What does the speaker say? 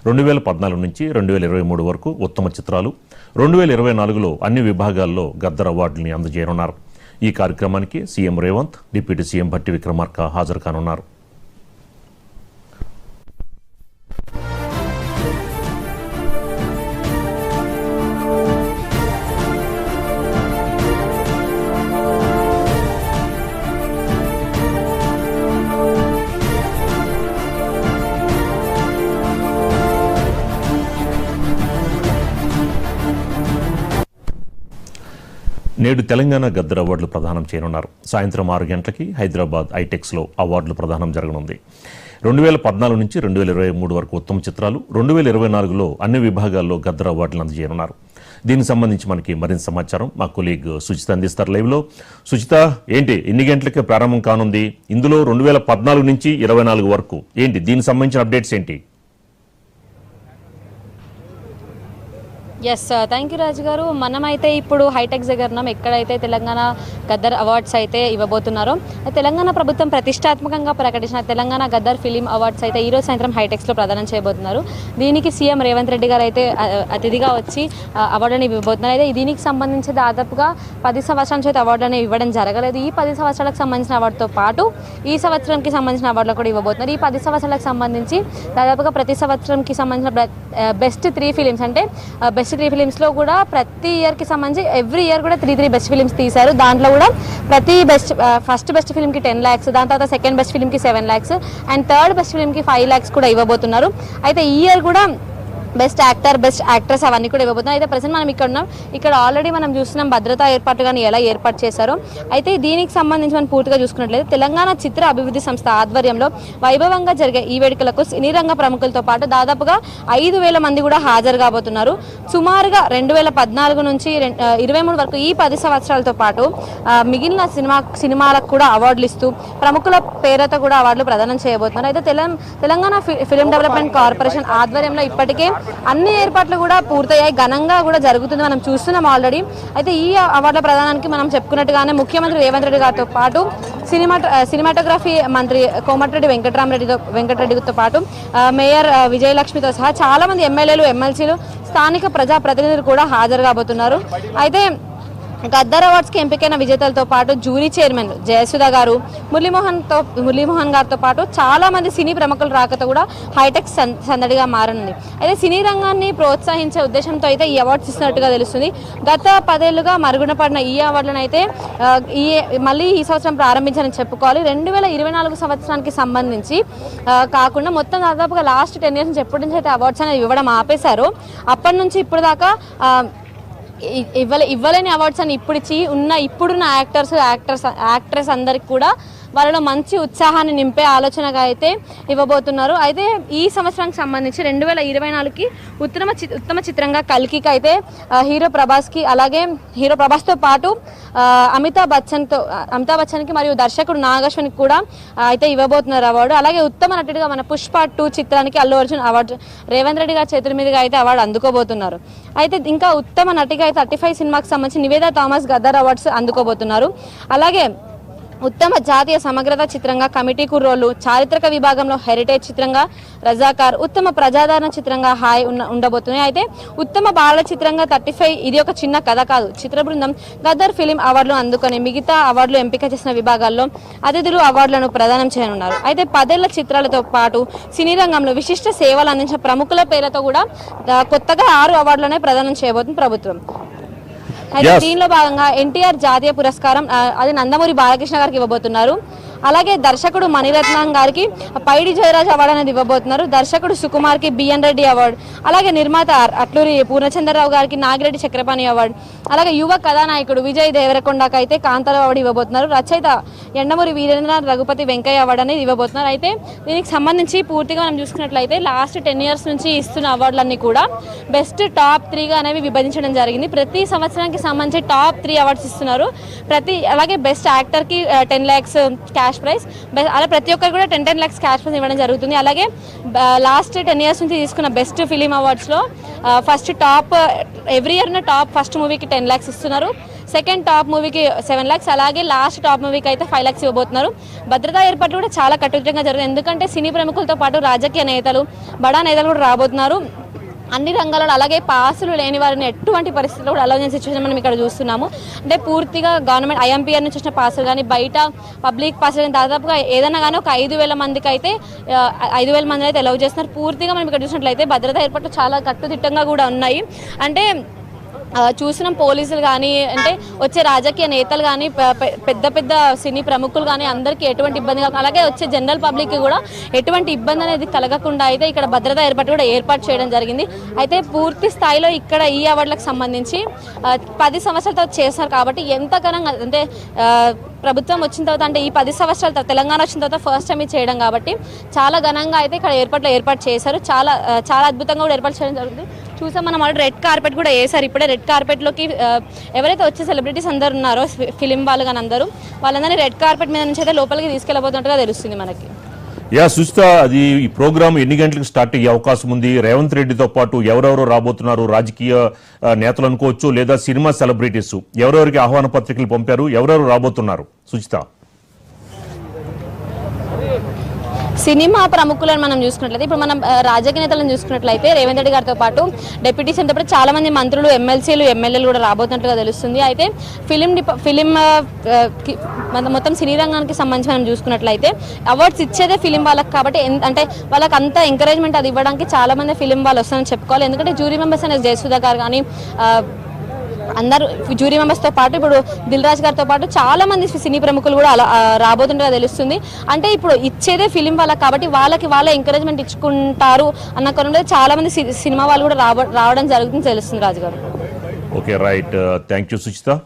2014 నుంచి 2023 వరకు ఉత్తమ చిత్రాలు, 2024లో అన్ని విభాగాల్లో గద్దర్ అవార్డుల్ని అందజేయనున్నారు. ఈ కార్యక్రమానికి CM Revanth, deputy CM Bhatti Vikramarka హాజరు కానున్నారు. నేడు తెలంగాణ గద్దర్ అవార్డులు ప్రదానం చేయనున్నారు. సాయంత్రం 6 గంటలకి హైదరాబాద్ ఐటెక్స్లో అవార్డుల ప్రదానం జరగనుంది. 2014 నుంచి 2023 వరకు ఉత్తమ చిత్రాలు, 2024లో అన్ని విభాగాల్లో గద్దర్ అవార్డులు అందజేయనున్నారు. దీనికి సంబంధించి మనకి మరింత సమాచారం మా కొలీగ్ సుచిత అందిస్తారు లైవ్లో. సుచిత, ఏంటి ఎన్ని గంటలకే ప్రారంభం కానుంది? ఇందులో 2014 నుంచి 24 వరకు ఏంటి దీనికి సంబంధించిన అప్డేట్స్ ఏంటి? ఎస్, థ్యాంక్ యూ రాజు గారు. మనమైతే ఇప్పుడు హైటెక్స్ దగ్గర ఉన్నాం, ఎక్కడైతే తెలంగాణ గద్దర్ అవార్డ్స్ అయితే ఇవ్వబోతున్నారో. తెలంగాణ ప్రభుత్వం ప్రతిష్టాత్మకంగా ప్రకటించిన తెలంగాణ గద్దర్ ఫిలిం అవార్డ్స్ అయితే ఈరోజు సాయంత్రం హైటెక్స్లో ప్రదానం చేయబోతున్నారు. దీనికి సీఎం రేవంత్ రెడ్డి గారు అయితే అతిథిగా వచ్చి అవార్డుని ఇవ్వబోతున్నారు. అయితే దీనికి సంబంధించి దాదాపుగా 10 సంవత్సరాల నుంచి అయితే అవార్డుని ఇవ్వడం జరగలేదు. ఈ 10 సంవత్సరాలకు సంబంధించిన అవార్డుతో పాటు ఈ సంవత్సరంకి సంబంధించిన అవార్డులు కూడా ఇవ్వబోతున్నారు. ఈ 10 సంవత్సరాలకు సంబంధించి దాదాపుగా ప్రతి సంవత్సరంకి సంబంధించిన బెస్ట్ 3 ఫిలిమ్స్, అంటే బెస్ట్ 3 ఫిలిమ్స్లో కూడా ప్రతి ఇయర్కి సంబంధించి ఎవ్రీ ఇయర్ కూడా 3 బెస్ట్ ఫిలిమ్స్ తీశారు. దాంట్లో కూడా ప్రతి ఫస్ట్ బెస్ట్ ఫిలింకి 10 lakhs, దాని తర్వాత సెకండ్ బెస్ట్ ఫిలింకి 7 lakhs అండ్ థర్డ్ బెస్ట్ ఫిలింకి 5 lakhs కూడా ఇవ్వబోతున్నారు. అయితే ఈ ఇయర్ కూడా బెస్ట్ యాక్టర్, బెస్ట్ యాక్ట్రెస్ అవన్నీ కూడా ఇవ్వబోతున్నాం. అయితే ప్రజెంట్ మనం ఇక్కడ ఉన్నాం. ఇక్కడ ఆల్రెడీ మనం చూస్తున్నాం భద్రతా ఏర్పాట్లు కానీ ఎలా ఏర్పాటు చేశారో. అయితే దీనికి సంబంధించి మనం పూర్తిగా చూసుకున్నట్లయితే తెలంగాణ చిత్ర అభివృద్ధి సంస్థ ఆధ్వర్యంలో వైభవంగా జరిగే ఈ వేడుకలకు సినీ రంగ ప్రముఖులతో పాటు దాదాపుగా 5,000 మంది కూడా హాజరు కాబోతున్నారు. సుమారుగా 2014 నుంచి 23 వరకు ఈ 10 సంవత్సరాలతో పాటు మిగిలిన సినిమాలకు కూడా అవార్డులు ఇస్తూ ప్రముఖుల పేరుతో కూడా అవార్డులు ప్రదానం చేయబోతున్నారు. అయితే తెలంగాణ ఫిలిం డెవలప్మెంట్ కార్పొరేషన్ ఆధ్వర్యంలో ఇప్పటికే అన్ని ఏర్పాట్లు కూడా పూర్తయ్యాయి, ఘనంగా కూడా జరుగుతుంది, మనం చూస్తున్నాం ఆల్రెడీ. అయితే ఈ అవార్డుల ప్రదానానికి మనం చెప్పుకున్నట్టుగానే ముఖ్యమంత్రి రేవంత్ రెడ్డి గారితో పాటు సినిమాటోగ్రఫీ మంత్రి కోమటిరెడ్డి వెంకటరెడ్డితో పాటు మేయర్ విజయలక్ష్మితో సహా చాలా మంది ఎమ్మెల్యేలు, ఎమ్మెల్సీలు, స్థానిక ప్రజాప్రతినిధులు కూడా హాజరు కాబోతున్నారు. అయితే గద్దర్ అవార్డ్స్కి ఎంపికైన విజేతలతో పాటు జ్యూరీ చైర్మన్ జయసుధ గారు, మురళీమోహన్ గారితో పాటు చాలా మంది సినీ ప్రముఖుల రాకతో కూడా హైటెక్స్ సందడిగా మారనుంది. అయితే సినీ రంగాన్ని ప్రోత్సహించే ఉద్దేశంతో అయితే ఈ అవార్డ్స్ ఇస్తున్నట్టుగా తెలుస్తుంది. గత 10 ఏళ్లుగా మరుగున పడిన ఈ అవార్డులను అయితే మళ్ళీ ఈ సంవత్సరం ప్రారంభించాలని చెప్పుకోవాలి. 2024 సంవత్సరానికి సంబంధించి కాకుండా మొత్తం దాదాపుగా లాస్ట్ 10 years నుంచి ఎప్పటి నుంచి అయితే అవార్డ్స్ అనేది ఇవ్వడం ఆపేశారో అప్పటి నుంచి ఇప్పుడు దాకా ఇవ్వలేని అవార్డ్స్ అని ఇప్పుడున్న యాక్ట్రెస్ అందరికి కూడా వాళ్ళలో మంచి ఉత్సాహాన్ని నింపే ఆలోచనగా అయితే ఇవ్వబోతున్నారు. అయితే ఈ సంవత్సరానికి సంబంధించి 2024కి ఉత్తమ చిత్రంగా కల్కికి అయితే హీరో ప్రభాస్తో పాటు అమితాబ్ బచ్చన్కి మరియు దర్శకుడు నాగశ్వనికి కూడా అయితే ఇవ్వబోతున్నారు అవార్డు. అలాగే ఉత్తమ నటుడిగా మన పుష్ప 2 చిత్రానికి అల్లు అర్జున్ అవార్డు రేవంత్ రెడ్డి గారి చేతుల మీదుగా అయితే అవార్డు అందుకోబోతున్నారు. అయితే ఇంకా ఉత్తమ నటిగా అయితే 35 సినిమాకి సంబంధించి నివేదా థామస్ గద్దర్ అవార్డ్స్ అందుకోబోతున్నారు. అలాగే ఉత్తమ జాతీయ సమగ్రత చిత్రంగా కమిటీ కుర్రోళ్ళు, చారిత్రక విభాగంలో హెరిటేజ్ చిత్రంగా రజాకార్, ఉత్తమ ప్రజాదరణ చిత్రంగా హాయ్ ఉండబోతున్నాయి. అయితే ఉత్తమ బాల చిత్రంగా 35 ఇది ఒక చిన్న కథ కాదు చిత్ర బృందం గద్దర్ ఫిలిం అవార్డులు అందుకొని మిగతా అవార్డులు ఎంపిక చేసిన విభాగాల్లో అతిథులు అవార్డులను ప్రదానం చేయనున్నారు. అయితే 10 ఏళ్ల చిత్రాలతో పాటు సినీ రంగంలో విశిష్ట సేవలు అందించిన ప్రముఖుల పేర్లతో కూడా కొత్తగా 6 అవార్డులనే ప్రదానం చేయబోతుంది ప్రభుత్వం. అయితే దీనిలో భాగంగా ఎన్టీఆర్ జాతీయ పురస్కారం అది నందమూరి బాలకృష్ణ గారికి ఇవ్వబోతున్నారు. అలాగే దర్శకుడు మణిరత్నం గారికి పైడి జయరాజ్ అవార్డు అనేది ఇవ్వబోతున్నారు. దర్శకుడు సుకుమార్కి బిఎన్ రెడ్డి అవార్డు, అలాగే నిర్మాత అట్లూరి పూర్ణచంద్రరావు గారికి నాగిరెడ్డి చక్రపాణి అవార్డు, అలాగే యువ కథానాయకుడు విజయ్ దేవరకొండకు అయితే కాంతారావు అవార్డు ఇవ్వబోతున్నారు. రచయిత ఎండమూరి వీరేంద్రనాథ్ రఘుపతి వెంకయ్య అవార్డు అనేది ఇవ్వబోతున్నారు. అయితే దీనికి సంబంధించి పూర్తిగా మనం చూసుకున్నట్లయితే లాస్ట్ 10 years నుంచి ఇస్తున్న అవార్డులన్నీ కూడా బెస్ట్ టాప్ 3గా అనేవి విభజించడం జరిగింది. ప్రతి సంవత్సరానికి సంబంధించి టాప్ 3 అవార్డ్స్ ఇస్తున్నారు. అలాగే బెస్ట్ యాక్టర్కి 10 lakhs క్యాష్ ప్రైజ్, అలా ప్రతి ఒక్కరు కూడా 10 lakhs క్యాష్ ప్రైజ్ ఇవ్వడం జరుగుతుంది. అలాగే లాస్ట్ 10 years నుంచి తీసుకున్న బెస్ట్ ఫిలిం అవార్డ్స్లో ఫస్ట్ టాప్ ఎవ్రీ ఇయర్ ఉన్న టాప్ ఫస్ట్ మూవీకి 10 lakhs ఇస్తున్నారు. సెకండ్ టాప్ మూవీకి 7 lakhs, అలాగే లాస్ట్ టాప్ మూవీకి అయితే 5 lakhs ఇవ్వబోతున్నారు. భద్రతా ఏర్పాట్లు కూడా చాలా కట్టుదిట్టంగా జరుగుతుంది. ఎందుకంటే సినీ ప్రముఖులతో పాటు రాజకీయ నేతలు, బడా నేతలు కూడా రాబోతున్నారు. అన్ని రంగాలలో, అలాగే పాసులు లేని వారిని ఎటువంటి పరిస్థితుల్లో కూడా అలౌ చేసే సిచ్యువేషన్ మనం ఇక్కడ చూస్తున్నాము. అంటే పూర్తిగా గవర్నమెంట్ ఐఎంపీఆర్ నుంచి వచ్చిన పాసులు కానీ, బయట పబ్లిక్ పాసులు కానీ దాదాపుగా ఏదైనా కానీ ఒక 5,000 మందికి అయితే 5,000 మందిని అయితే అలౌ చేస్తున్నారు. పూర్తిగా మనం ఇక్కడ చూసినట్లయితే భద్రతా ఏర్పాట్లు చాలా కట్టుదిట్టంగా కూడా ఉన్నాయి. అంటే చూసిన పోలీసులు కానీ, అంటే వచ్చే రాజకీయ నేతలు కానీ, పెద్ద పెద్ద సినీ ప్రముఖులు కానీ అందరికీ ఎటువంటి ఇబ్బంది కాకుండా, అలాగే వచ్చే జనరల్ పబ్లిక్కి కూడా ఎటువంటి ఇబ్బంది అనేది కలగకుండా అయితే ఇక్కడ భద్రతా ఏర్పాటు చేయడం జరిగింది. అయితే పూర్తి స్థాయిలో ఇక్కడ ఈ అవార్డులకు సంబంధించి 10 సంవత్సరాల తర్వాత చేస్తారు కాబట్టి ఎంత ఘనంగా, అంటే ప్రభుత్వం వచ్చిన తర్వాత, అంటే ఈ 10 సంవత్సరాల తర్వాత తెలంగాణ వచ్చిన తర్వాత ఫస్ట్ టైం ఇది చేయడం కాబట్టి చాలా ఘనంగా అయితే ఇక్కడ ఏర్పాటు చేశారు. చాలా అద్భుతంగా కూడా ఏర్పాటు చేయడం జరుగుతుంది. చూసాం మనం ఆల్రెడీ రెడ్ కార్పెట్ కూడా వేశారు. ఇప్పుడే రెడ్ కార్పెట్లోకి ఎవరైతే వచ్చే సెలబ్రిటీస్ అందరు ఉన్నారో, ఫిలిం వాళ్ళు కానీ అందరూ, వాళ్ళందరినీ రెడ్ కార్పెట్ మీద నుంచి అయితే లోపలికి తీసుకెళ్ళబోతున్నట్టుగా తెలుస్తుంది మనకి. సుచిత, అది ఈ ప్రోగ్రామ్ ఎన్ని గంటలకు స్టార్ట్ అయ్యే అవకాశం ఉంది? రేవంత్ రెడ్డితో పాటు ఎవరెవరు రాబోతున్నారు? రాజకీయ నేతలు అనుకోవచ్చు, లేదా సినిమా సెలబ్రిటీస్ ఎవరెవరికి ఆహ్వాన పత్రికలు పంపారు? ఎవరెవరు రాబోతున్నారు సుచిత? సినిమా ప్రముఖులను మనం చూసుకున్నట్లయితే, ఇప్పుడు మనం రాజకీయ నేతలను చూసుకున్నట్లయితే రేవంత్ రెడ్డి గారితో పాటు డిప్యూటీ సీఎంతో పాటు చాలా మంది మంత్రులు, ఎమ్మెల్సీలు, ఎమ్మెల్యేలు కూడా రాబోతున్నట్టుగా తెలుస్తుంది. అయితే ఫిలిం మొత్తం సినీ రంగానికి సంబంధించి మనం చూసుకున్నట్లయితే అవార్డ్స్ ఇచ్చేదే ఫిలిం వాళ్ళకి కాబట్టి, అంటే వాళ్ళకి అంత ఎంకరేజ్మెంట్ అది ఇవ్వడానికి చాలా మంది ఫిలిం వాళ్ళు వస్తారని చెప్పుకోవాలి. ఎందుకంటే జ్యూరీ మెంబర్స్ అనేది జయసుధా గారు కానీ అందరూ జ్యూరీ మెంబర్స్తో పాటు ఇప్పుడు దిల్ రాజు గారితో పాటు చాలా మంది సినీ ప్రముఖులు కూడా అలా రాబోతుండగా తెలుస్తుంది. అంటే ఇప్పుడు ఇచ్చేదే ఫిలిం వాళ్ళకి కాబట్టి వాళ్ళ ఎంకరేజ్మెంట్ ఇచ్చుకుంటారు అన్న కోణంలో చాలా మంది సినిమా వాళ్ళు కూడా రావడం జరుగుతుంది తెలుస్తుంది రాజు గారు. Okay, right. Thank you Suchitha.